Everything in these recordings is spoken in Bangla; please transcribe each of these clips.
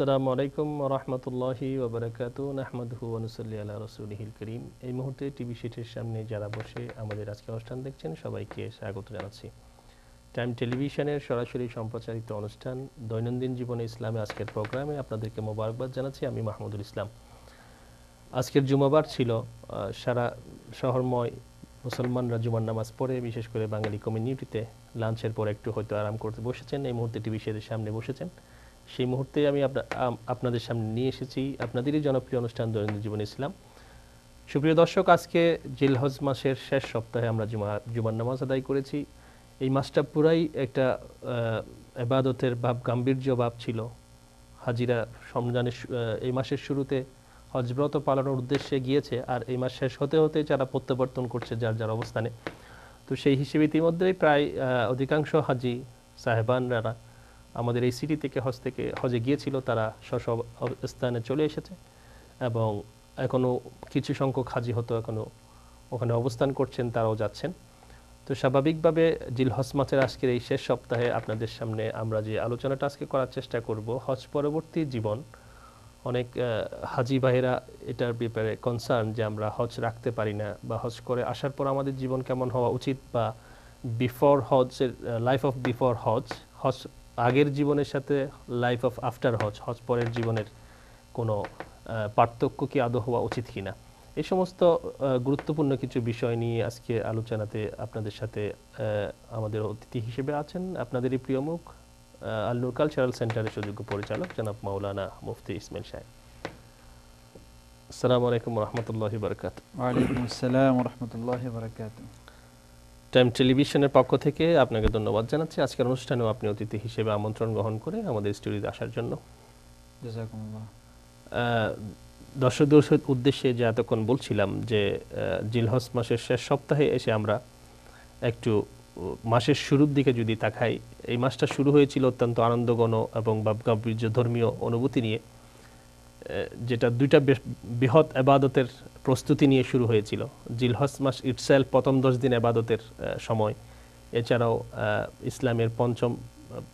আসসালামু আলাইকুম ওয়া রাহমাতুল্লাহি ওয়া বারাকাতুহু নাহমাদুহু ওয়া নুসাল্লি আলা রাসূলিহিল কারীম। এই মুহূর্তে টিভি সেটের সামনে যারা বসে আমাদের আজকের অনুষ্ঠান দেখছেন সবাইকে স্বাগত জানাচ্ছি। টাইম টেলিভিশনের সরাসরি সম্প্রচারিত অনুষ্ঠান দৈনন্দিন জীবনে ইসলামে আজকের প্রোগ্রামে আপনাদেরকে মোবারকবাদ জানাচ্ছি। আমি মাহমুদুল ইসলাম। আজকের জুমাবার ছিল, সারা শহরময় মুসলমানরা জুমার নামাজ পড়ে, বিশেষ করে বাঙালি কমিউনিটিতে লাঞ্চের পর একটু হয়তো আরাম করতে বসেছেন, এই মুহূর্তে টিভি সেটের সামনে বসেছেন। সেই মুহূর্তে আমি আপনাদের সামনে নিয়ে এসেছি আপনাদেরই জনপ্রিয় অনুষ্ঠান দৈনন্দিন জীবন ইসলাম। সুপ্রিয় দর্শক, আজকে জিলহজ মাসের শেষ সপ্তাহে আমরা জুমার নামাজ আদায় করেছি। এই মাসটা পুরাই একটা ইবাদতের ভাব, গাম্ভীর্য ভাব ছিল। হাজিরা রমজানের এই মাসের শুরুতে হজব্রত পালনের উদ্দেশ্যে গিয়েছে, আর এই মাস শেষ হতে হতে যারা প্রত্যাবর্তন করছে যার যার অবস্থানে। তো সেই হিসেবে ইতিমধ্যেই প্রায় অধিকাংশ হাজি সাহেবানরা আমাদের এই সিটি থেকে হজে গিয়েছিল, তারা স্ব স্থানে চলে এসেছে এবং এখনও কিছু সংখ্যক হাজি হতো এখনও ওখানে অবস্থান করছেন, তারাও যাচ্ছেন। তো স্বাভাবিকভাবে জিলহজ মাসের আজকের এই শেষ সপ্তাহে আপনাদের সামনে আমরা যে আলোচনাটা আজকে করার চেষ্টা করব, হজ পরবর্তী জীবন। অনেক হাজি ভাইরা এটার ব্যাপারে কনসার্ন যে আমরা হজ রাখতে পারি না, বা হজ করে আসার পর আমাদের জীবন কেমন হওয়া উচিত, বা বিফোর হজের লাইফ অফ বিফোর হজ, হজ আগের জীবনের সাথে লাইফ অফ আফটার হজ, হজ পরের জীবনের কোনো পার্থক্য কি আদৌ হওয়া উচিত কিনা, এই সমস্ত গুরুত্বপূর্ণ কিছু বিষয় নিয়ে আজকে আলোচনাতে আপনাদের সাথে আমাদের অতিথি হিসেবে আছেন আপনাদেরই প্রিয় মুখ, আল নূর কালচারাল সেন্টারের সুযোগ্য পরিচালক জনাব মাওলানা মুফতি ইসমাইল সাহেব। আসসালামু আলাইকুম ওয়া রাহমাতুল্লাহি ওয়া বারাকাতুহু। ওয়া আলাইকুম আসসালাম ওয়া রাহমাতুল্লাহি ওয়া বারাকাতুহু। টাইম টেলিভিশনের পক্ষ থেকে আপনাকে ধন্যবাদ জানাচ্ছি। আজকের অনুষ্ঠানেও আপনি অতিথি হিসেবে আমন্ত্রণ গ্রহণ করে আমাদের স্টুডিওতে আসার জন্য। জাযাকুমুল্লাহ। দর্শকদের উদ্দেশ্যে যে এতক্ষণ বলছিলাম যে জিলহজ মাসের শেষ সপ্তাহে এসে আমরা একটু মাসের শুরুর দিকে যদি তাকাই, এই মাসটা শুরু হয়েছিল অত্যন্ত আনন্দঘন এবং গাম্ভীর্য ধর্মীয় অনুভূতি নিয়ে, যেটা দুইটা বৃহৎ এবাদতের প্রস্তুতি নিয়ে শুরু হয়েছিল। জিলহজ মাস ইটসেলফ প্রথম 10 দিন এবাদতের সময়, এছাড়াও ইসলামের পঞ্চম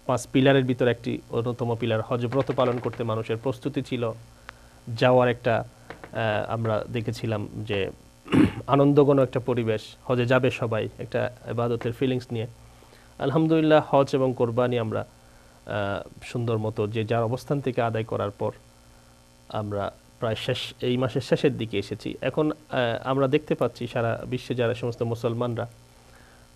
5 পিলারের ভিতর একটি অন্যতম পিলার হজব্রত পালন করতে মানুষের প্রস্তুতি ছিল। যাওয়ার একটা আমরা দেখেছিলাম যে আনন্দঘন একটা পরিবেশ, হজে যাবে সবাই একটা ইবাদতের ফিলিংস নিয়ে। আলহামদুলিল্লাহ হজ এবং কোরবানি আমরা সুন্দর মতো যে যার অবস্থান থেকে আদায় করার পর আমরা প্রায় এই মাসের শেষের দিকে এসেছি। এখন আমরা দেখতে পাচ্ছি সারা বিশ্বে যারা সমস্ত মুসলমানরা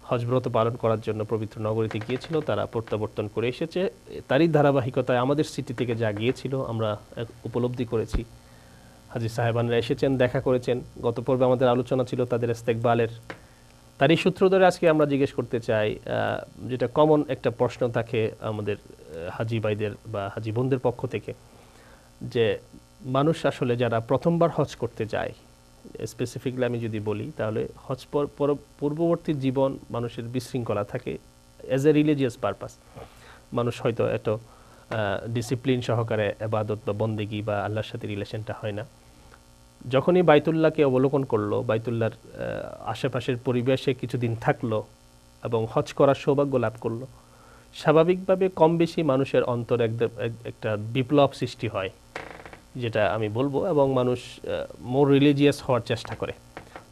হজব্রত পালন করার জন্য পবিত্র নগরীতে গিয়েছিল, তারা প্রত্যাবর্তন করে এসেছে। তারই ধারাবাহিকতায় আমাদের সিটি থেকে যা গিয়েছিল আমরা উপলব্ধি করেছি। হাজি সাহেবানরা এসেছেন, দেখা করেছেন। গত পর্বে আমাদের আলোচনা ছিল তাদের ইস্তেকবালের। তারই সূত্র ধরে আজকে আমরা জিজ্ঞেস করতে চাই, যেটা কমন একটা প্রশ্ন থাকে আমাদের হাজি ভাইদের বা হাজি বোনদের পক্ষ থেকে, যে মানুষ আসলে যারা প্রথমবার হজ করতে যায়, স্পেসিফিকলি আমি যদি বলি, তাহলে হজ পূর্ববর্তী জীবন মানুষের বিশৃঙ্খলা থাকে অ্যাজ এ রিলিজিয়াস পারপাস। মানুষ হয়তো এত ডিসিপ্লিন সহকারে ইবাদত বা বন্দেগি বা আল্লাহর সাথে রিলেশনটা হয় না। যখনই বাইতুল্লাহকে অবলোকন করলো, বাইতুল্লাহর আশেপাশের পরিবেশে কিছুদিন থাকলো এবং হজ করার সৌভাগ্য লাভ করলো, স্বাভাবিকভাবে কম বেশি মানুষের অন্তরে একটা বিপ্লব সৃষ্টি হয়, যেটা আমি বলবো, এবং মানুষ মোর রিলিজিয়াস হওয়ার চেষ্টা করে।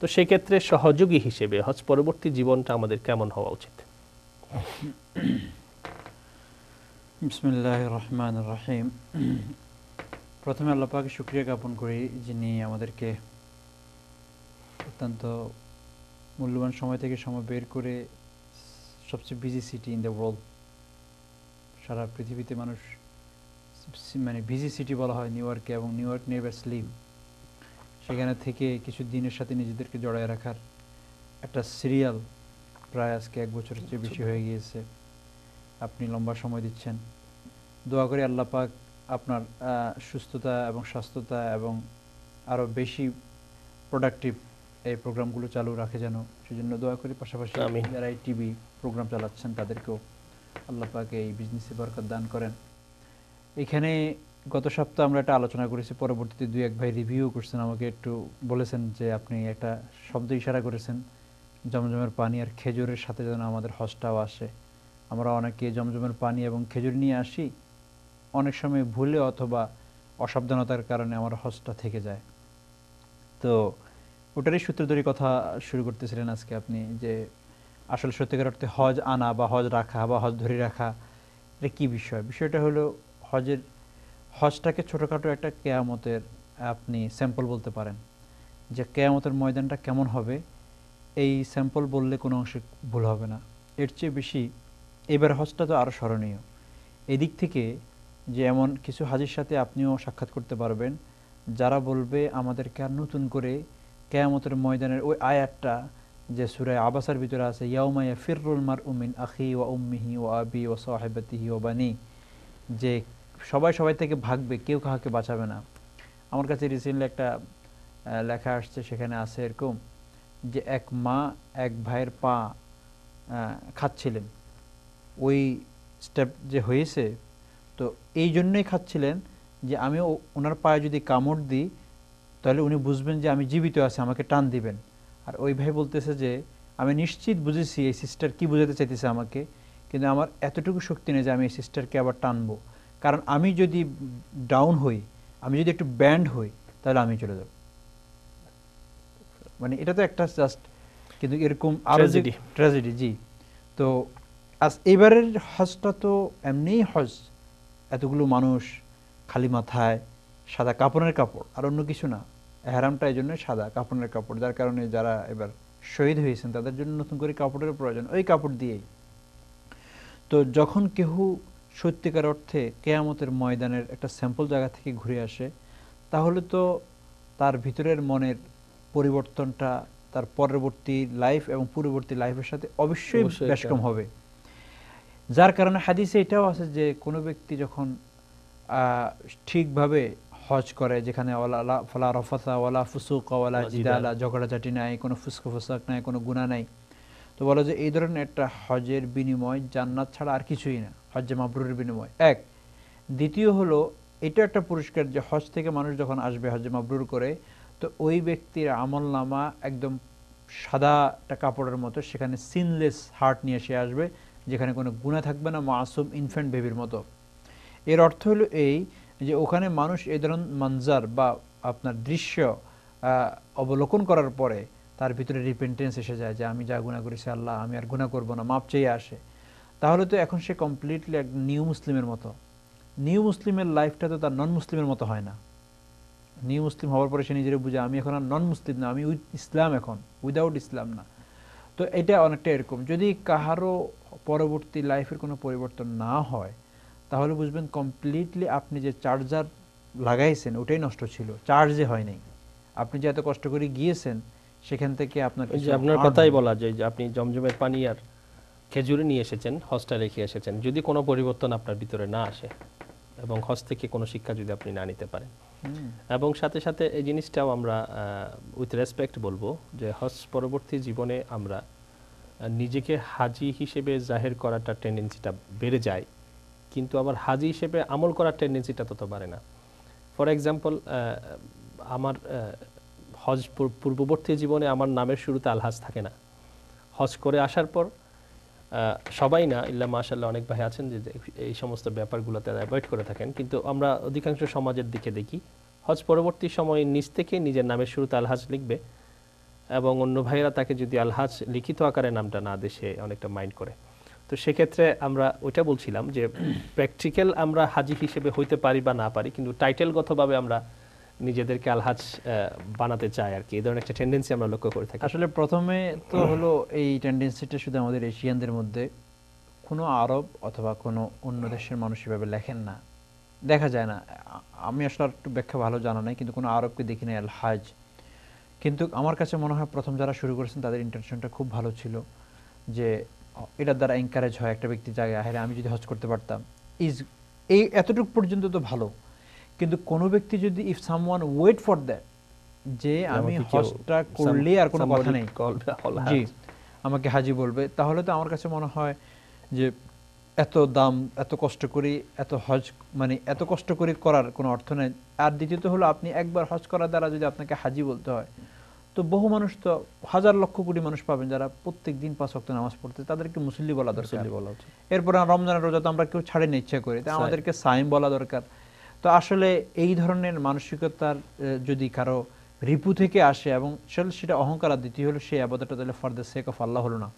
তো সেক্ষেত্রে সহযোগী হিসেবে হজ পরবর্তী জীবনটা আমাদের কেমন হওয়া উচিত? বিসমিল্লাহির রহমানির রহিম। প্রথমে আল্লাহ পাকের শুকরিয়া জ্ঞাপন করি, যিনি আমাদেরকে অত্যন্ত মূল্যবান সময় থেকে সময় বের করে সবচেয়ে busy city in the world, সারা পৃথিবীতে মানুষ মানে বিজি সিটি বলা হয় নিউ ইয়র্কে, এবং নিউ ইয়র্ক নেভার স্লিপ, সেখানে থেকে কিছু দিনের সাথে নিজেদেরকে জড়ায় রাখার একটা সিরিয়াল প্রায় আজকে 1 বছরের চেয়ে বেশি হয়ে গিয়েছে। আপনি লম্বা সময় দিচ্ছেন। দোয়া করি আল্লাহ পাক আপনার সুস্থতা এবং স্বাস্থ্যতা এবং আরও বেশি প্রোডাক্টিভ এই প্রোগ্রামগুলো চালু রাখে যেন, সেজন্য দোয়া করি। পাশাপাশি যারা এই টিভি প্রোগ্রাম চালাচ্ছেন তাদেরকেও আল্লাহ পাক এই বিজনেসে বরকত দান করেন। এখানে গত সপ্তাহে আমরা একটা আলোচনা করেছি, পরবর্তীতে 2-1 ভাই রিভিউ করছেন, আমাকে একটু বলেছেন যে আপনি একটা শব্দ ইশারা করেছেন, জমজমের পানি আর খেজুরের সাথে যেন আমাদের হজটাও আসে। আমরা অনেকে জমজমের পানি এবং খেজুর নিয়ে আসি, অনেক সময় ভুলে অথবা অসাবধানতার কারণে আমার হজটা থেকে যায়। তো ওটারই সূত্র ধরে কথা শুরু করতেছিলেন আজকে আপনি, যে আসলে সত্যিকার অর্থে হজ আনা বা হজ রাখা বা হজ ধরে রাখা এটা কী বিষয়। বিষয়টা হলো হজটাকে ছোটোখাটো একটা কেয়ামতের আপনি স্যাম্পল বলতে পারেন, যে কেয়ামতের ময়দানটা কেমন হবে এই স্যাম্পল বললে কোনো অংশে ভুল হবে না। এর চেয়ে বেশি এবার হজটা তো আরও স্মরণীয় এদিক থেকে যে এমন কিছু হাজির সাথে আপনিও সাক্ষাৎ করতে পারবেন যারা বলবে আমাদেরকে আর নতুন করে কেয়ামতের ময়দানের ওই আয়াতটা যে সূরা আবাসার ভিতরে আছে, ইয়াউমা ইয়াফিরুল মারউ মিন আখি ওয়া উম্মিহি ওয়া আবি ওয়া সাহিবাতিহি ওয়া বানি, যে সবাই থেকে ভাগবে, কেউ কাউকে বাঁচাবে না। আমার কাছে রিসেন্টলি একটা লেখা আসছে, সেখানে আছে এরকম যে এক মা এক ভাইয়ের পা খাচ্ছিলেন, ওই স্টেপ যে হয়েছে, তো এই জন্যই খাচ্ছিলেন যে আমি ওনার পায়ে যদি কামড় দিই তাহলে উনি বুঝবেন যে আমি জীবিত আছি, আমাকে টান দিবেন। আর ওই ভাই বলতেছে যে আমি নিশ্চিত বুঝেছি এই সিস্টার কি বোঝাতে চাইতেছে আমাকে, কিন্তু আমার এতটুকু শক্তি নেই যে আমি এই সিস্টারকে আবার টানবো, কারণ আমি যদি ডাউন হই, আমি যদি একটু ব্যান্ড হই, তাহলে আমি চলে যাব। মানে এটা তো একটা জাস্ট, কিন্তু এরকম আরো ট্র্যাজেডি। জি, তো এবারের হজটা তো এমনিই হজ, এতগুলো মানুষ খালি মাথায়, সাদা কাপড়ের কাপড়, আর অন্য কিছু না। এহরামটা এই জন্য সাদা কাপড়ের কাপড়, যার কারণে যারা এবার শহীদ হয়েছেন তাদের জন্য নতুন করে কাপড়ের প্রয়োজন, ওই কাপড় দিয়েই। তো যখন কেউ সত্যিকার অর্থে কেয়ামতের ময়দানের একটা স্যাম্পল জায়গা থেকে ঘুরে আসে, তাহলে তো তার ভিতরের মনের পরিবর্তনটা তার পরবর্তী লাইফ এবং পূর্ববর্তী লাইফের সাথে অবশ্যই বেশকম হবে। যার কারণে হাদিসে এটাও আছে যে কোনো ব্যক্তি যখন ঠিকভাবে হজ করে, যেখানে ফালা রফাসা ওয়ালা ফুসুকা ওয়ালা জিদালা, ঝগড়াঝাটি নাই, কোনো ফুসকা ফুসাক নাই, কোনো গুনাহ নাই, তো বলো যে এই ধরনের একটা হজের বিনিময় জান্নাত ছাড়া আর কিছুই না, হজ্জে মাবরুরের বিনিময় এক। দ্বিতীয় হলো এটা একটা পুরস্কার যে হজ থেকে মানুষ যখন আসবে হজ্জে মাবরুর করে, তো ওই ব্যক্তির আমলনামা একদম সাদা একটা কাপড়ের মতো, সেখানে সিনলেস হার্ট নিয়ে সে আসবে, যেখানে কোনো গুনাহ থাকবে না, মাসুম ইনফ্যান্ট বেবির মতো। এর অর্থ হলো এই যে ওখানে মানুষ এই ধরনের মঞ্জার বা আপনার দৃশ্য অবলোকন করার পরে তার ভিতরে রিপেন্টেন্স এসে যায় যে আমি যা গুনাহ করেছি আল্লাহ আমি আর গুনাহ করবো না, মাপ চেয়ে আসে, তাহলে তো এখন সে কমপ্লিটলি এক নিউ মুসলিমের মতো। নিউ মুসলিমের লাইফটা তো তার নন মুসলিমের মতো হয় না। নিউ মুসলিম হওয়ার পরে সে নিজের বুঝে আমি এখন আর নন মুসলিম না, আমি উইথ ইসলাম, এখন উইদাউট ইসলাম না। তো এটা অনেকটা এরকম, যদি কাহারও পরবর্তী লাইফের কোনো পরিবর্তন না হয়, তাহলে বুঝবেন কমপ্লিটলি আপনি যে চার্জার লাগাইছেন ওটাই নষ্ট ছিল, চার্জে হয় নাই। আপনি যে এত কষ্ট করে গিয়েছেন সেখান থেকে আপনার কথাই বলা যায় যে আপনি জমজমের পানি আর খেজুরে নিয়ে এসেছেন, হজটা রেখে এসেছেন, যদি কোনো পরিবর্তন আপনার ভিতরে না আসে এবং হজ থেকে কোনো শিক্ষা যদি আপনি না নিতে পারেন, এবং সাথে সাথে এই জিনিসটাও আমরা উইথ রেসপেক্ট বলবো যে হজ পরবর্তী জীবনে আমরা নিজেকে হাজি হিসেবে জাহির করাটা টেন্ডেন্সিটা বেড়ে যায়, কিন্তু আবার হাজি হিসেবে আমল করার টেন্ডেন্সিটা তত বাড়ে না। ফর এক্সাম্পল, আমার হজ পূর্ববর্তী জীবনে আমার নামের শুরুতে আলহাজ থাকে না। হজ করে আসার পর সবাই না, ইল্লা মাশাআল্লাহ অনেক ভাই আছেন যে এই সমস্ত ব্যাপারগুলোতে অ্যাভয়েড করে থাকেন, কিন্তু আমরা অধিকাংশ সমাজের দিকে দেখি হজ পরবর্তী সময়ে নিজ থেকে নিজের নামের শুরুতে আলহাজ লিখবে, এবং অন্য ভাইয়েরা তাকে যদি আলহাজ লিখিত আকারে নামটা না দেয় সে অনেকটা মাইন্ড করে। তো সেক্ষেত্রে আমরা ওইটা বলছিলাম যে প্র্যাকটিক্যাল আমরা হাজি হিসেবে হইতে পারি বা না পারি, কিন্তু টাইটেলগতভাবে আমরা নিজেদেরকে আলহাজ বানাতে চাই আর কি, এই ধরনের একটা টেন্ডেন্সি আমরা লক্ষ্য করে থাকি। আসলে প্রথমে তো হলো এই টেন্ডেন্সিটা শুধু আমাদের এশিয়ানদের মধ্যে, কোনো আরব অথবা কোনো অন্য দেশের মানুষ এভাবে লেখেন না, দেখা যায় না। আমি আসলে একটু ব্যাখ্যা ভালো জানা নাই, কিন্তু কোনো আরবকে দেখি নাই আলহাজ। কিন্তু আমার কাছে মনে হয় প্রথম যারা শুরু করেছেন তাদের ইন্টেনশনটা খুব ভালো ছিল, যে এটার দ্বারা এনকারেজ হয় একটা ব্যক্তির জায়গায়, হ্যাঁ আমি যদি হজ করতে পারতাম, এই এতটুকু পর্যন্ত তো ভালো। কিন্তু কোনো ব্যক্তি যদি if someone wait for that, যে আমি হজটা করলে আর কোনো কথা নেই, জি আমাকে হাজি বলবে, তাহলে তো আমার কাছে মনে হয় যে এত দাম, এত কষ্ট করি, এত হজ মানে এত কষ্ট করে করার কোনো অর্থ নেই। আর দ্বিতীয়ত হলো আপনি একবার হজ করার দ্বারা যদি আপনাকে হাজি বলতে হয়, তো বহু মানুষ তো হাজার লক্ষ কোটি মানুষ পাবেন যারা প্রত্যেক দিন 5 ওয়াক্ত নামাজ পড়তে, তাদেরকে মুসল্লি বলা দরকার। মুসল্লি বলা উচিত। এরপর রমজানের রোজা তো আমরা কেউ ছাড়ি না ইচ্ছা করে, তাই আমাদেরকে সাইম বলা দরকার। তো আসলে এই ধরনের মানসিকতার যদি কারো রিপু থেকে আসে এবং সেটা অহংকার, আর দ্বিতীয় হলো সেই আবাদতটা তাহলে ফর দ্য সেক অফ আল্লাহ হলো না।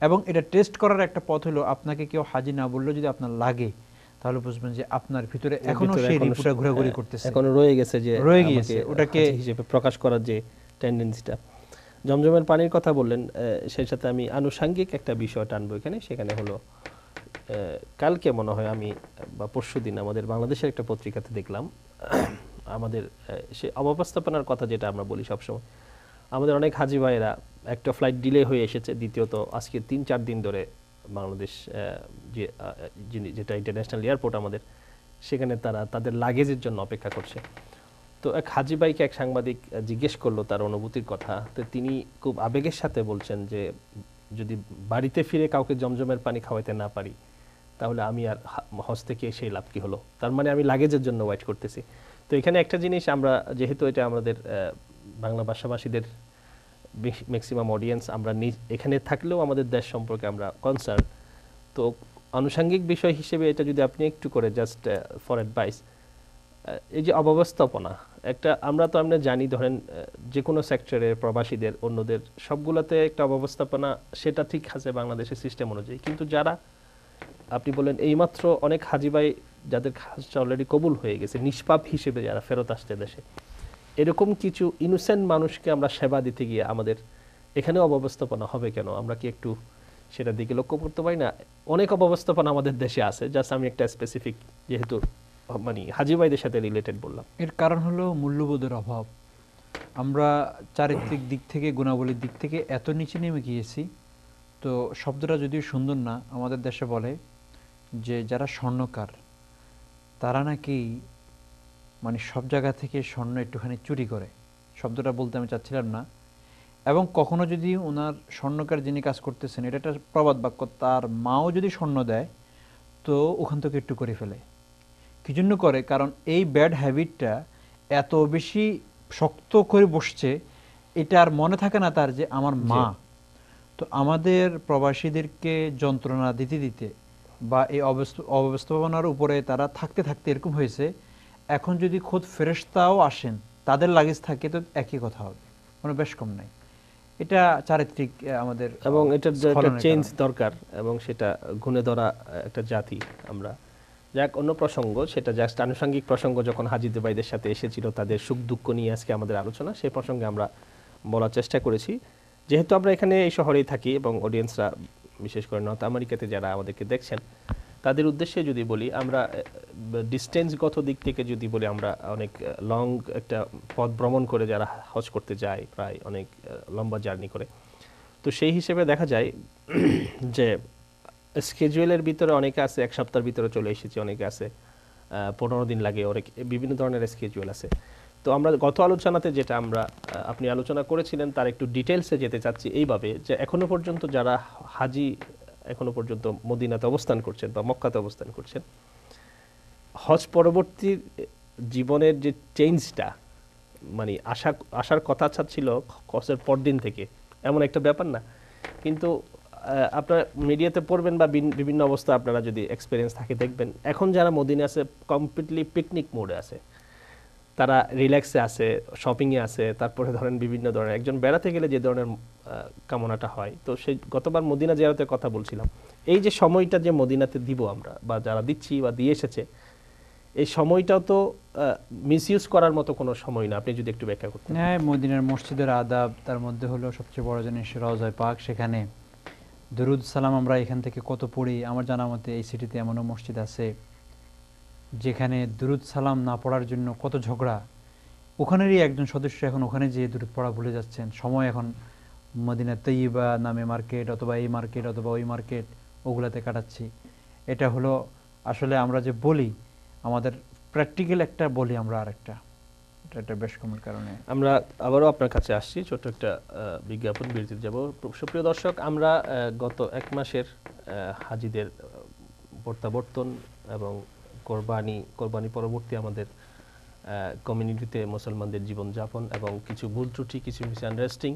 এবং এটা টেস্ট করার একটা পথ হলো, আপনাকে কেউ হাজি না বললেও যদি আপনার লাগে তাহলে বুঝবেন যে আপনার ভিতরে এখনো সেই রিপুটা ঘোরাঘুরি করতেছে, এখনো রয়ে গেছে, যে রয়ে গিয়েছে, ওটাকে হিসেবে প্রকাশ করার যে টেন্ডেন্সিটা। জমজমের পানির কথা বললেন, সেই সাথে আমি আনুষঙ্গিক একটা বিষয় টানবো এখানে। সেখানে হলো কালকে মনে হয় আমি বা পরশুদিন আমাদের বাংলাদেশের একটা পত্রিকাতে দেখলাম, আমাদের সে অব্যবস্থাপনার কথা যেটা আমরা বলি সবসময়, আমাদের অনেক হাজি ভাইয়েরা একটা ফ্লাইট ডিলে হয়ে এসেছে, দ্বিতীয়ত আজকে 3-4 দিন ধরে বাংলাদেশ যেটা ইন্টারন্যাশনাল এয়ারপোর্ট আমাদের, সেখানে তারা তাদের লাগেজের জন্য অপেক্ষা করছে। তো এক হাজি ভাইকে এক সাংবাদিক জিজ্ঞেস করলো তার অনুভূতির কথা। তো তিনি খুব আবেগের সাথে বলছেন যে যদি বাড়িতে ফিরে কাউকে জমজমের পানি খাওয়াইতে না পারি তাহলে আমি আর হজ থেকে সেই লাভ কি হলো, তার মানে আমি লাগেজের জন্য ওয়েট করতেছি। তো এখানে একটা জিনিস আমরা, যেহেতু এটা আমাদের বাংলা ভাষাভাষীদের ম্যাক্সিমাম অডিয়েন্স, আমরা এখানে থাকলেও আমাদের দেশ সম্পর্কে আমরা কনসার্ন, তো আনুষঙ্গিক বিষয় হিসেবে এটা যদি আপনি একটু করে জাস্ট ফর অ্যাডভাইস, এই যে অব্যবস্থাপনা একটা, আমরা তো আমরা জানি ধরেন যে কোনো সেক্টরের প্রবাসীদের অন্যদের সবগুলোতে একটা অব্যবস্থাপনা সেটা ঠিক আছে বাংলাদেশের সিস্টেম অনুযায়ী, কিন্তু যারা আপনি বলেন এইমাত্র অনেক হাজি ভাই যাদের কাজটা অলরেডি কবুল হয়ে গেছে, নিষ্পাপ হিসেবে যারা ফেরত আসছে দেশে, এরকম কিছু ইনোসেন্ট মানুষকে আমরা সেবা দিতে গিয়ে আমাদের এখানেও অব্যবস্থাপনা হবে কেন? আমরা কি একটু সেটার দিকে লক্ষ্য করতে পারি না? অনেক অব্যবস্থাপনা আমাদের দেশে আছে, জাস্ট আমি একটা স্পেসিফিক যেহেতু মানে হাজি ভাইদের সাথে রিলেটেড বললাম। এর কারণ হলো মূল্যবোধের অভাব। আমরা চারিত্রিক দিক থেকে, গুণাবলীর দিক থেকে এত নিচে নেমে গিয়েছি। তো শব্দটা যদিও সুন্দর না, আমাদের দেশে বলে যে যারা স্বর্ণকার তারা নাকি মানে সব জায়গা থেকে স্বর্ণ একটুখানি চুরি করে। শব্দটা বলতে আমি চাচ্ছিলাম না। এবং কখনো যদি ওনার স্বর্ণকার যিনি কাজ করতেছেন, এটা একটা প্রবাদ বাক্য, তার মাও যদি স্বর্ণ দেয় তো ওখান থেকে একটু করে ফেলে। কি জন্য করে? কারণ এই ব্যাড হ্যাবিটটা এত বেশি শক্ত করে বসছে, এটা আর মনে থাকে না তার যে আমার মা। তো আমাদের প্রবাসীদেরকে যন্ত্রণা দিতে দিতে বা এই অব্যবস্থাপনার উপরে তারা থাকতে থাকতে এরকম হয়েছে, এখন যদি খোদ ফেরেশতাও আসেন তাদের লাগেজ থাকে তো একই কথা হবে, কোনো বেশ কম নাই। এটা চারিত্রিক আমাদের, এবং এটার একটা চেঞ্জ দরকার, এবং সেটা গুণে ধরা একটা জাতি আমরা। যাক, অন্য প্রসঙ্গ, সেটা জাস্ট আনুষঙ্গিক প্রসঙ্গ। যখন হাজিদের ভাইদের সাথে এসেছিল তাদের সুখ দুঃখ নিয়ে আজকে আমাদের আলোচনা, সেই প্রসঙ্গে আমরা বলার চেষ্টা করেছি। যেহেতু আমরা এখানে এই শহরেই থাকি এবং অডিয়েন্সরা বিশেষ করে নর্থ আমেরিকাতে যারা আমাদেরকে দেখছেন তাদের উদ্দেশ্যে যদি বলি, আমরা ডিস্টেন্সগত দিক থেকে যদি বলি, আমরা অনেক লং একটা পথ ভ্রমণ করে যারা হজ করতে যায়, প্রায় অনেক লম্বা জার্নি করে, তো সেই হিসেবে দেখা যায় যে স্কেজুয়েলের ভিতরে অনেকে আছে 1 সপ্তাহের ভিতরে চলে এসেছে, অনেকে আছে 15 দিন লাগে, অনেক বিভিন্ন ধরনের স্কেজুয়েল আছে। তো আমরা গত আলোচনাতে যেটা আমরা আপনি আলোচনা করেছিলেন তার একটু ডিটেলসে যেতে চাচ্ছি এইভাবে, যে এখনো পর্যন্ত যারা হাজি এখনো পর্যন্ত মদিনাতে অবস্থান করছেন বা মক্কাতে অবস্থান করছেন, হজ পরবর্তী জীবনের যে চেঞ্জটা, মানে আসার কথা ছিল হজের পর দিন থেকে, এমন একটা ব্যাপার না। কিন্তু আপনারা মিডিয়াতে পড়বেন বা বিভিন্ন অবস্থা আপনারা যদি এক্সপিরিয়েন্স থাকে দেখবেন, এখন যারা মদিনা আছে কমপ্লিটলি পিকনিক মোডে আছে, তারা রিল্যাক্সে আছে, শপিংয়ে আছে। তারপরে ধরেন বিভিন্ন ধরনের, একজন বেড়াতে গেলে যে ধরনের কামনাটা হয়, তো সেই গতবার মদিনা জিয়ারতের কথা বলছিলাম, এই যে সময়টা যে মদিনাতে দিব আমরা বা যারা দিচ্ছি বা দিয়ে এসেছে, এই সময়টাও তো মিসইউজ করার মতো কোনো সময় না। আপনি যদি একটু ব্যাখ্যা করতেন। হ্যাঁ, মদিনার মসজিদের আদাব, তার মধ্যে হলো সবচেয়ে বড় জিনিস রওজায়ে পাক, সেখানে দরুদ সালাম আমরা এখান থেকে কত পড়ি। আমার জানা মতে এই সিটিতে এমনও মসজিদ আছে যেখানে দরুদ সালাম না পড়ার জন্য কত ঝগড়া। ওখানেরই একজন সদস্য এখন ওখানে যেয়ে দরুদ পড়া ভুলে যাচ্ছেন। সময় এখন মদিনা তৈয়বা নামে মার্কেট অথবা এই মার্কেট অথবা ওই মার্কেট ওগুলাতে কাটাচ্ছি। এটা হলো আসলে আমরা যে বলি আমাদের প্র্যাকটিক্যাল একটা বলি আমরা আরেকটা, এটা বেশ কমের কারণে। আমরা আবারও আপনার কাছে আসছি, ছোট্ট একটা বিজ্ঞাপন বিরতিতে যাব। সুপ্রিয় দর্শক, আমরা গত 1 মাসের হাজিদের প্রত্যাবর্তন এবং কোরবানি পরবর্তী আমাদের কমিউনিটিতে মুসলমানদের জীবনযাপন এবং কিছু ভুল ত্রুটি, কিছু মিসআন্ডারস্ট্যান্ডিং,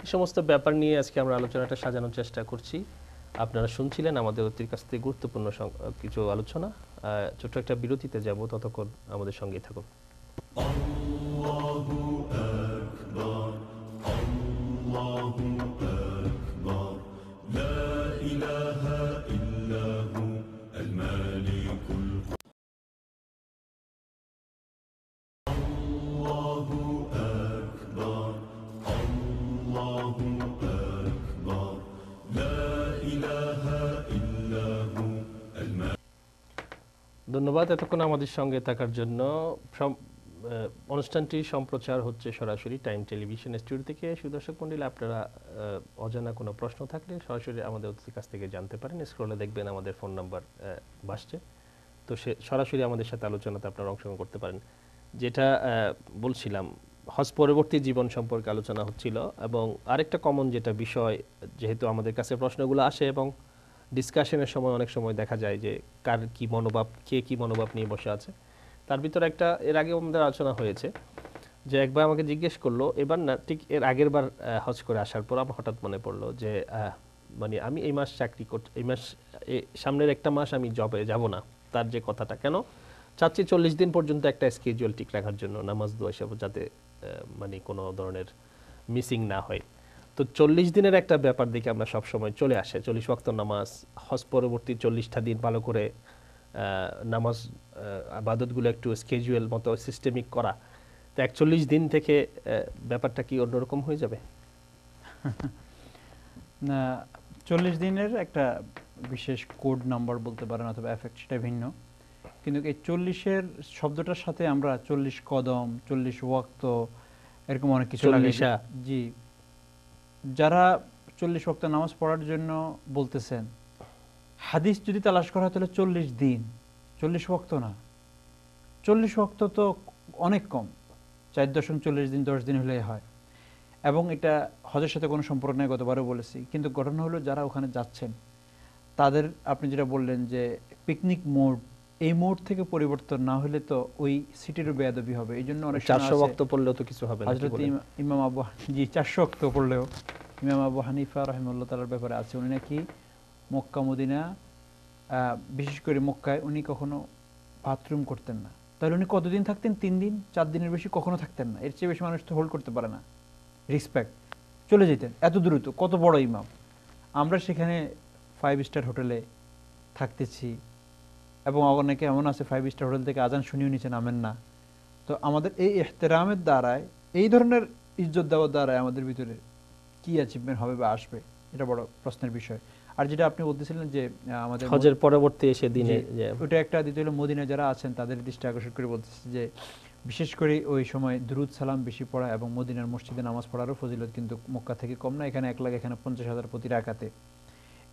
এই সমস্ত ব্যাপার নিয়ে আজকে আমরা আলোচনাটা সাজানোর চেষ্টা করছি। আপনারা শুনছিলেন আমাদের অতির কাছ থেকে গুরুত্বপূর্ণ কিছু আলোচনা। ছোট্ট একটা বিরতিতে যাব, ততক্ষণ আমাদের সঙ্গেই থাকুন। ধন্যবাদ এতক্ষণ আমাদের সঙ্গে থাকার জন্য। অনুষ্ঠানটি সম্প্রচার হচ্ছে সরাসরি টাইম টেলিভিশন স্টুডিও থেকে। সুদর্শক মণ্ডলী, আপনারা অজানা কোনো প্রশ্ন থাকলে সরাসরি আমাদের অতিথির কাছ থেকে জানতে পারেন। স্ক্রলে দেখবেন আমাদের ফোন নাম্বার ভাসছে, তো সে সরাসরি আমাদের সাথে আলোচনাতে আপনারা অংশগ্রহণ করতে পারেন। যেটা বলছিলাম, হজ পরবর্তী জীবন সম্পর্কে আলোচনা হচ্ছিল, এবং আরেকটা কমন যেটা বিষয়, যেহেতু আমাদের কাছে প্রশ্নগুলো আসে এবং ডিসকাশনের সময় অনেক সময় দেখা যায় যে কার কি মনোভাব, কে কি মনোভাব নিয়ে বসে আছে। তার ভিতরে একটা, এর আগে আমাদের আলোচনা হয়েছে যে একবার আমাকে জিজ্ঞেস করলো, এবার না ঠিক এর আগের বার হজ করে আসার পর আমার হঠাৎ মনে পড়লো যে মানে আমি এই মাস চাকরি করতে, এই মাস সামনের একটা মাস আমি জবে যাব না। তার যে কথাটা, কেন চাচ্ছি 40 দিন পর্যন্ত একটা স্কেজুয়াল ঠিক রাখার জন্য, নামাজ দোয়া সব যাতে মানে কোনো ধরনের মিসিং না হয়। তো 40 দিনের একটা ব্যাপার দেখে আমরা সব সময় চলে আসে 40 ওয়াক্ত নামাজ, হজ পরবর্তী 40টা দিন ভালো করে নামাজ ইবাদতগুলো একটু স্কেজুয়াল মতো সিস্টেমিক করা। তো 41 দিন থেকে ব্যাপারটা কি অন্যরকম হয়ে যাবে? না, 40 দিনের একটা বিশেষ কোড নাম্বার বলতে পারেন অথবা এফেক্ট, সেটা ভিন্ন। কিন্তু এই 40-এর শব্দটার সাথে আমরা 40 কদম, 40 ওয়াক্ত, এরকম অনেক কিছু লাগে। জি, যারা 40 ওয়াক্ত নামাজ পড়ার জন্য বলতেছেন, হাদিস যদি তালাশ করা হয় তাহলে 40 দিন, 40 ওয়াক্ত না। 40 ওয়াক্ত তো অনেক কম, 4.40 দিন, 10 দিন হলে হয়। এবং এটা হজের সাথে কোনো সম্পর্ক নেই, গতবারও বলেছি। কিন্তু ঘটনা হলো, যারা ওখানে যাচ্ছেন তাদের, আপনি যেটা বললেন যে পিকনিক মোড, এই মোড থেকে পরিবর্তন না হলে তো ওই সিটিরও বেয়াদবি হবে। এই জন্য অনেক 400 ওয়াক্ত পড়লেও তো কিছু হবে না। হযরত ইমাম আবু, জি 400 ওয়াক্ত পড়লেও ইমাম আবু হানিফা রাহিমাহুল্লাহ তাআলার ব্যাপারে আছে, উনি নাকি মক্কা মদিনা, বিশেষ করে মক্কায় উনি কখনো বাথরুম করতেন না। তাহলে উনি কতদিন থাকতেন? 3 দিন, 4 দিনের বেশি কখনো থাকতেন না। এর চেয়ে বেশি মানুষ তো হোল্ড করতে পারে না। রেসপেক্ট, চলে যেতেন এত দ্রুত। কত বড় ইমাম! আমরা সেখানে 5 স্টার হোটেলে থাকতেছি, এবং অনেকে এমন আছে 5 স্টার হোটেল থেকে আজান শুনিয়ে নিচে নামেন না। তো আমাদের এই ইহতেরামের দ্বারায়, এই ধরনের ইজ্জত দেওয়ার দ্বারায় আমাদের ভিতরে কি অ্যাচিভমেন্ট হবে বা আসবে, এটা বড় প্রশ্নের বিষয়। আর যেটা আপনি বলতেছিলেন যে আমাদের হজের পরবর্তী এসে দিনে, ওটা একটা, দ্বিতীয় হলো মদিনায় যারা আছেন তাদের দৃষ্টি আকর্ষণ করে বলতেছে যে বিশেষ করে ওই সময় দুরুদ সালাম বেশি পড়া, এবং মদিনার মসজিদে নামাজ পড়ারও ফজিলত কিন্তু মক্কা থেকে কম না। এখানে 1 লাখ, এখানে 50,000 প্রতি রাকাতে।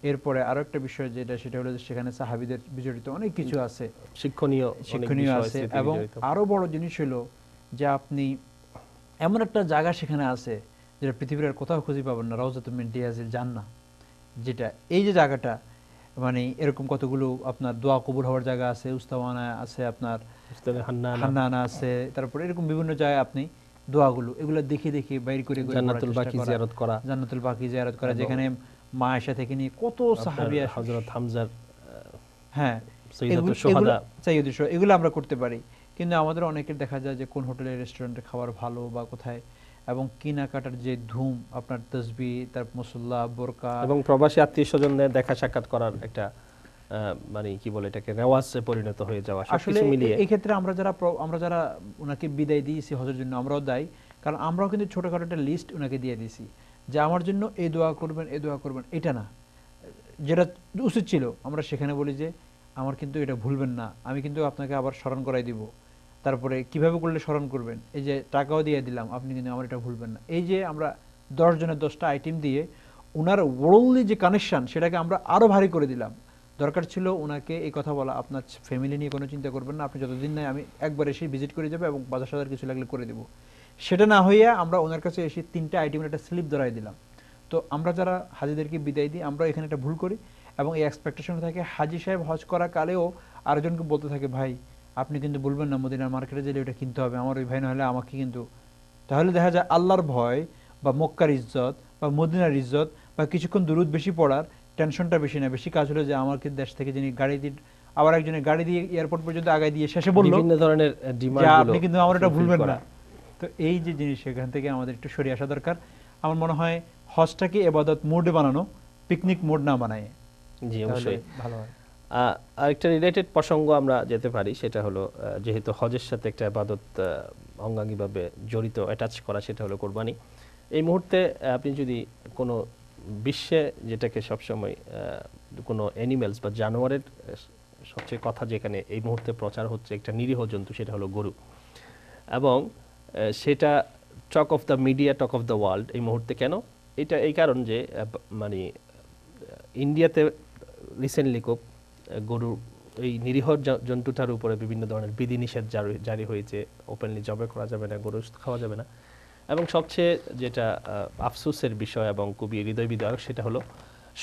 এরপরে আরো একটা বিষয় যেটা, সেটা হলো সেখানে সাহাবীদের বিজড়িত অনেক কিছু আছে, শিক্ষণীয় আছে। এবং আরো বড় জিনিস হলো যে আপনি এমন একটা জায়গা সেখানে আছে যেটা পৃথিবীর আর কোথাও খুঁজে পাবেন না, রাউজাতুম মিন রিয়াজিল জান্নাহ। যেটা, এই যে জায়গাটা, মানে এরকম কতগুলো আপনার দোয়া কবুল হওয়ার জায়গা আছে, উস্তাওয়ানা আছে, আপনার হান্নানা আছে, তারপর এরকম বিভিন্ন জায়গায় আপনি দোয়াগুলো, এগুলো দেখে দেখে বাইর করে জান্নাতুল বাকি জিয়ারত করা, জান্নাতুল বাকি জিয়ারত করা, যেখানে মা আয়েশা থেকে নিয়ে কত সাহাবী, হযরত হামজার, হ্যাঁ, সাইয়্যিদুশ শুহাদা, এগুলো আমরা করতে পারি। কিন্তু আমাদের অনেকের দেখা যায় যে কোন হোটেলে, রেস্টুরেন্টে খাবার ভালো বা কোথায়, এবং কেনাকাটার যে ধুম, আপনার তাসবিহ, তার মুসল্লা, বোরকা, এবং প্রবাসী আত্মীয়-স্বজনদের দেখা সাক্ষাৎ করার একটা মানে কি বলে এটাকে, রেওয়াজে পরিণত হয়ে যাওয়া। আসলে এই ক্ষেত্রে আমরা যারা ওনাকে বিদায় দিয়েছি হজের জন্য, আমরাও দায়ী। কারণ আমরাও কিন্তু ছোটখাটো একটা লিস্ট ওনাকে দিয়ে দিয়েছি যে আমার জন্য এই দোয়া করবেন, এই দোয়া করবেন। এটা না, যেটা উচিত ছিল আমরা সেখানে বলি যে আমার কিন্তু এটা ভুলবেন না, আমি কিন্তু আপনাকে আবার স্মরণ করাই দিব। তারপরে কিভাবে করলে স্মরণ করবেন, এই যে টাকাও দিয়ে দিলাম, আপনি কিন্তু আমার এটা ভুলবেন না। এই যে আমরা 10 জনের 10টা আইটেম দিয়ে ওনার ওয়ার্ল্ডলি যে কানেকশন, সেটাকে আমরা আরো ভারী করে দিলাম। দরকার ছিল ওনাকে এই কথা বলা, আপনার ফ্যামিলি নিয়ে কোনো চিন্তা করবেন না, আপনি যতদিন নাই আমি একবার এসে ভিজিট করে যাবো এবং 50,000 কিছু লাগলে করে দেবো। সেটা না হইয়া আমরা ওনার কাছে এসে 3টা আইটেমের একটা স্লিপ ধরাই দিলাম। তো আমরা যারা হাজিদেরকে বিদায় দিই, আমরা এখানে একটা ভুল করি, এবং এই এক্সপেকটেশন থাকে হাজি সাহেব হজ করা কালেও আরেকজনকে বলতে থাকে, ভাই আপনি কিন্তু বলবেন না মদিনার মার্কেটে গেলে ওটা কিনতে হবে, আমার ওই ভাই না হলে আমাকে কিন্তু। তাহলে দেখা যায় আল্লাহর ভয় বা মক্কার ইজ্জত বা মদিনার ইজ্জত বা কিছুক্ষণ দুরুদ বেশি পড়ার টেনশনটা বেশি না, বেশি কাজ হলো যে আমাকে দেশ থেকে যিনি গাড়ি দিয়ে আবার একজনের গাড়ি দিয়ে এয়ারপোর্ট পর্যন্ত আগায় দিয়ে শেষে বললো বিভিন্ন ধরনের যে ডিমান্ড আপনি কিন্তু আমার এটা ভুলবেন না। তো এই যে জিনিস সেখান থেকে আমাদের একটু সরে আসা দরকার। আমার মনে হয় হজটাকে এবাদত মোডে বানানো, পিকনিক মোড না বানায়, জি তাহলে অবশ্যই। ভালো হয়। আরেকটা রিলেটেড প্রসঙ্গ আমরা যেতে পারি, সেটা হলো যেহেতু হজের সাথে একটা ইবাদত অঙ্গাঙ্গিভাবে জড়িত, অ্যাটাচ করা, সেটা হলো কোরবানি। এই মুহূর্তে আপনি যদি কোনো বিশ্বে, যেটাকে সবসময় কোনো অ্যানিমেলস বা জানোয়ারের সবচেয়ে কথা যেখানে এই মুহূর্তে প্রচার হচ্ছে, একটা নিরীহ জন্তু, সেটা হলো গরু। এবং সেটা talk of the media, talk of the world এই মুহূর্তে। কেন? এটা এই কারণ যে মানে ইন্ডিয়াতে রিসেন্টলি খুব গরু, এই নিরীহ জন্তুটার উপরে বিভিন্ন ধরনের বিধিনিষেধ জারি হয়েছে। ওপেনলি জবে করা যাবে না, গরু খাওয়া যাবে না। এবং সবচেয়ে যেটা আফসোসের বিষয় এবং খুবই হৃদয় বিদারক, সেটা হলো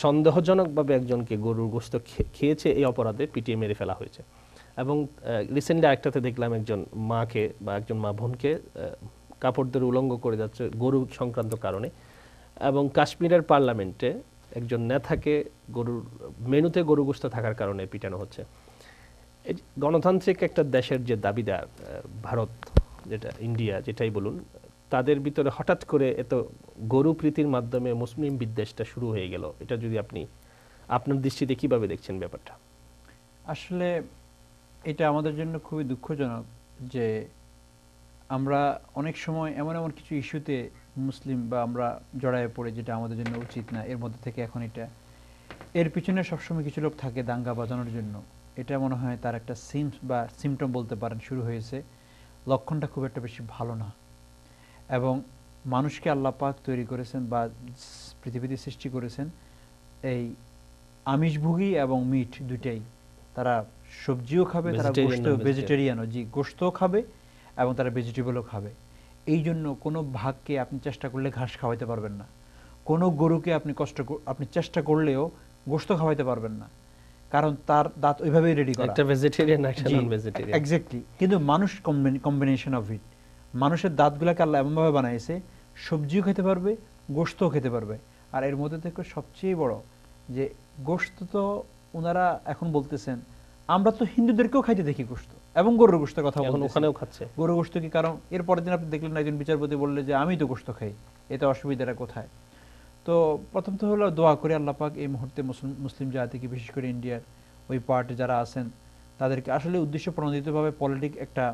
সন্দেহজনকভাবে একজনকে গরুর গোশত খেয়েছে এই অপরাধে পিটিয়ে মেরে ফেলা হয়েছে। এবং রিসেন্টলি আরেকটাতে দেখলাম একজন মাকে বা একজন মা বোনকে কাপড় ধরে উলঙ্গ করে যাচ্ছে গরু সংক্রান্ত কারণে। এবং কাশ্মীরের পার্লামেন্টে একজন নেতাকে গরুর মেনুতে গরু গোশত থাকার কারণে পিটানো হচ্ছে। এই গণতান্ত্রিক একটা দেশের যে দাবিদার ভারত, যেটা ইন্ডিয়া, যেটাই বলুন, তাদের ভিতরে হঠাৎ করে এত গরু প্রীতির মাধ্যমে মুসলিম বিদ্বেষটা শুরু হয়ে গেল। এটা যদি আপনি আপনার দৃষ্টিতে কিভাবে দেখছেন ব্যাপারটা? আসলে এটা আমাদের জন্য খুবই দুঃখজনক যে আমরা অনেক সময় এমন এমন কিছু ইস্যুতে মুসলিম বা আমরা জড়ায় পড়ে যেটা আমাদের জন্য উচিত না। এর মধ্যে থেকে এখন এটা, এর পিছনে সবসময় কিছু লোক থাকে দাঙ্গা বাজানোর জন্য। এটা মনে হয় তার একটা সিমস বা সিমটম বলতে পারেন শুরু হয়েছে। লক্ষণটা খুব একটা বেশি ভালো না। এবং মানুষকে আল্লাহ পাক তৈরি করেছেন বা পৃথিবীতে সৃষ্টি করেছেন এই আমিষভোগী এবং মিট দুইটাই। তারা সবজিও খাবে, তারা গোশত, ভেজিটেরিয়ানও, জি, গোশতও খাবে এবং তারা ভেজিটেবলও খাবে। এই জন্য কোনো ভাগকে আপনি চেষ্টা করলে ঘাস খাওয়াইতে পারবেন না, কোনো গরুকে আপনি চেষ্টা করলেও গোশত খাওয়াইতে পারবেন না, কারণ তার দাঁত ওইভাবেই রেডি করা, একটা ভেজিটেরিয়ান, একটা নন ভেজিটেরিয়ান। এক্স্যাক্টলি। কিন্তু মানুষ কম্বিনেশন অফ ইট, মানুষের দাঁতগুলোকে আল্লাহ এমনভাবে বানাইছে সবজিও খেতে পারবে, গোশতও খেতে পারবে। আর এর মধ্যে থেকে সবচেয়ে বড় যে গোশত, তো ওনারা এখন বলতেছেন আমরা তো হিন্দুদেরকেও খাইতে দেখি গোশত, এবং গরুর গোশতের কথা বলতেছেন, ওখানেও খাচ্ছে গরুর গোশত কি কারণ? এর পরের দিন আপনি দেখলেন একজন বিচারপতি বললে যে আমি তো গোশত খাই, এতে অসুবিধাটা কোথায়? তো প্রথম তো হলো দোয়া করে আল্লাহ পাক এই মুহূর্তে মুসলিম জাতিকে, বিশেষ করে ইন্ডিয়ার ওই পার্টে যারা আছেন তাদেরকে আসলে উদ্দেশ্য প্রণোদিতভাবে পলিটিক একটা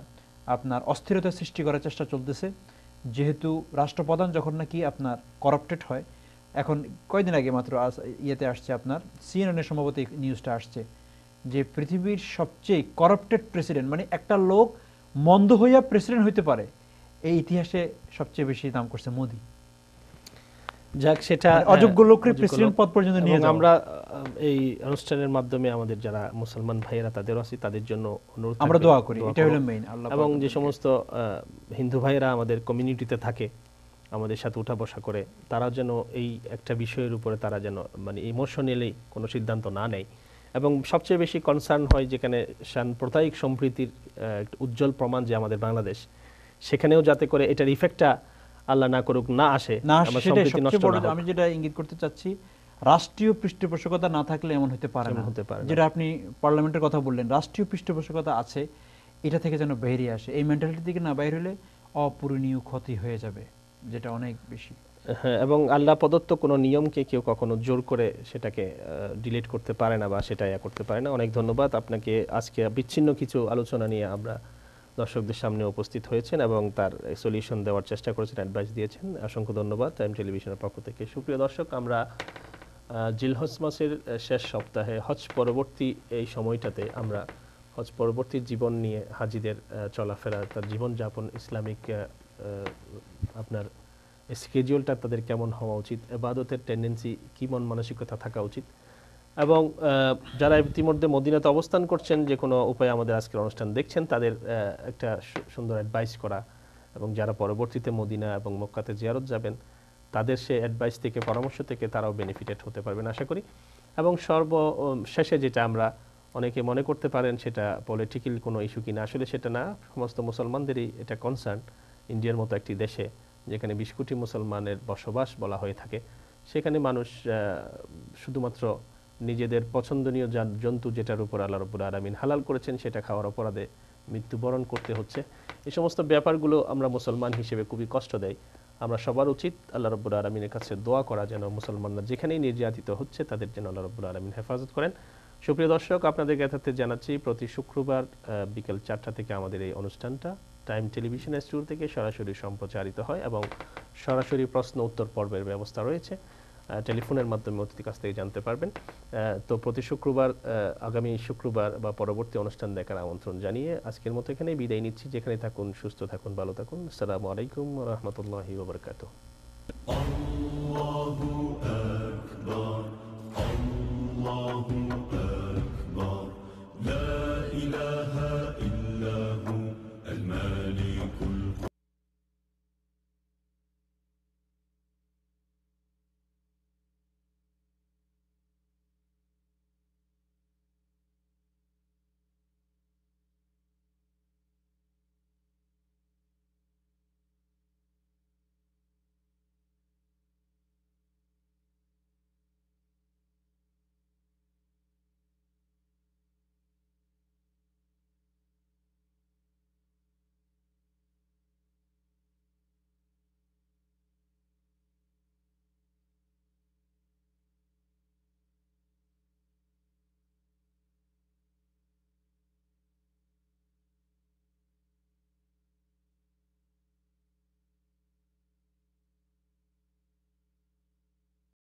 আপনার অস্থিরতা সৃষ্টি করার চেষ্টা চলতেছে। যেহেতু রাষ্ট্রপ্রধান যখন নাকি আপনার করাপ্টেড হয়, এখন কয়দিন আগে মাত্র ইয়েতে আসছে আপনার সিএনএন সম্ভবত এই নিউজটা আসছে যে পৃথিবীর সবচেয়ে করাপ্টেড প্রেসিডেন্ট, মানে একটা লোক মন্দ হইয়া প্রেসিডেন্ট হইতে পারে, এই ইতিহাসে সবচেয়ে বেশি নাম করছে মোদি। যাক, সেটা অযোগ্য লোককে প্রেসিডেন্ট পদ পর্যন্ত নিয়ে যাওয়া। আমরা এই অনুষ্ঠানের মাধ্যমে আমাদের যারা মুসলমান ভাইয়েরা তাদেরও আছে, তাদের জন্য অনুরোধ, আমরা দোয়া করি, এটা হলো মেইন। আল্লাহ এবং যে সমস্ত হিন্দু ভাইয়েরা আমাদের কমিউনিটিতে থাকে, আমাদের সাথে উঠা বসা করে, তারা যেন এই একটা বিষয়ের উপরে তারা যেন মানে ইমোশনালি কোনো সিদ্ধান্ত না নেয়। এবং সবচেয়ে বেশি কনসার্ন হয় যেখানে সাম্প্রদায়িক সম্প্রীতির উজ্জ্বল প্রমাণ যে আমাদের বাংলাদেশ, সেখানেও যাতে করে এটার ইফেক্টটা আল্লাহ না করুক, না আসে। আমি যেটা ইঙ্গিত করতে চাচ্ছি, রাষ্ট্রীয় পৃষ্ঠপোষকতা না থাকলে এমন হতে পারে না। যেটা আপনি পার্লামেন্টের কথা বললেন, রাষ্ট্রীয় পৃষ্ঠপোষকতা আছে, এটা থেকে যেন বেরিয়ে আসে। এই মেন্টালিটি থেকে না বাইরে হলে অপূরণীয় ক্ষতি হয়ে যাবে, যেটা অনেক বেশি। হ্যাঁ, এবং আল্লাহ প্রদত্ত কোনো নিয়মকে কেউ কখনো জোর করে সেটাকে ডিলিট করতে পারে না বা সেটা করতে পারে না। অনেক ধন্যবাদ আপনাকে। আজকে বিচ্ছিন্ন কিছু আলোচনা নিয়ে আমরা দর্শকদের সামনে উপস্থিত হয়েছেন এবং তার সলিউশন দেওয়ার চেষ্টা করেছেন, অ্যাডভাইস দিয়েছেন। অসংখ্য ধন্যবাদ টাইম টেলিভিশনের পক্ষ থেকে। সুপ্রিয় দর্শক, আমরা জিলহজ মাসের শেষ সপ্তাহে হজ পরবর্তী এই সময়টাতে আমরা হজ পরবর্তী জীবন নিয়ে হাজিদের চলাফেরা, তার জীবনযাপন, ইসলামিক আপনার স্কেডিউলটা তাদের কেমন হওয়া উচিত, ইবাদতের টেন্ডেন্সি কি, মন মানসিকতা থাকা উচিত, এবং যারা ইতিমধ্যে মদিনাতে অবস্থান করছেন, যে কোনো উপায়ে আমাদের আজকের অনুষ্ঠান দেখছেন, তাদের একটা সুন্দর অ্যাডভাইস করা, এবং যারা পরবর্তীতে মদিনা এবং মক্কাতে জিয়ারত যাবেন তাদের সে অ্যাডভাইস থেকে, পরামর্শ থেকে তারাও বেনিফিটেড হতে পারবেন আশা করি। এবং সর্বশেষে যেটা আমরা অনেকে মনে করতে পারেন সেটা পলিটিক্যাল কোনো ইস্যু কিনা, আসলে সেটা না, সমস্ত মুসলমানদেরই এটা কনসার্ন। ইন্ডিয়ার মতো একটি দেশে যেখানে 20 কোটি মুসলমানের বসবাস বলা হয়ে থাকে, সেখানে মানুষ শুধুমাত্র নিজেদের পছন্দনীয় জন্তু যেটার উপর আল্লাহ রাব্বুল আলামিন হালাল করেছেন সেটা খাওয়ার অপরাধে মৃত্যুবরণ করতে হচ্ছে। এই সমস্ত ব্যাপারগুলো আমরা মুসলমান হিসেবে খুবই কষ্ট দেয়। আমরা সবার উচিত আল্লাহ রাব্বুল আলামিনের কাছে দোয়া করা, যেন মুসলমানরা যেখানেই নির্যাতিত হচ্ছে তাদের যেন আল্লাহ রাব্বুল আলামিন হেফাজত করেন। সুপ্রিয় দর্শক, আপনাদের জ্ঞাতার্থে জানাচ্ছি প্রতি শুক্রবার বিকেল 4টা থেকে আমাদের এই অনুষ্ঠানটা টাইম টেলিভিশনের স্টুডিও থেকে সরাসরি সম্প্রচারিত হয় এবং সরাসরি প্রশ্ন উত্তর পর্বের ব্যবস্থা রয়েছে। টেলিফোনের মাধ্যমে অতিথির কাছ থেকে জানতে পারবেন। তো প্রতি শুক্রবার, আগামী শুক্রবার বা পরবর্তী অনুষ্ঠান দেখার আমন্ত্রণ জানিয়ে আজকের মতো এখানেই বিদায় নিচ্ছি। যেখানে থাকুন সুস্থ থাকুন, ভালো থাকুন। আসসালামু আলাইকুম ওয়া রাহমাতুল্লাহি ওয়া বারাকাতুহু।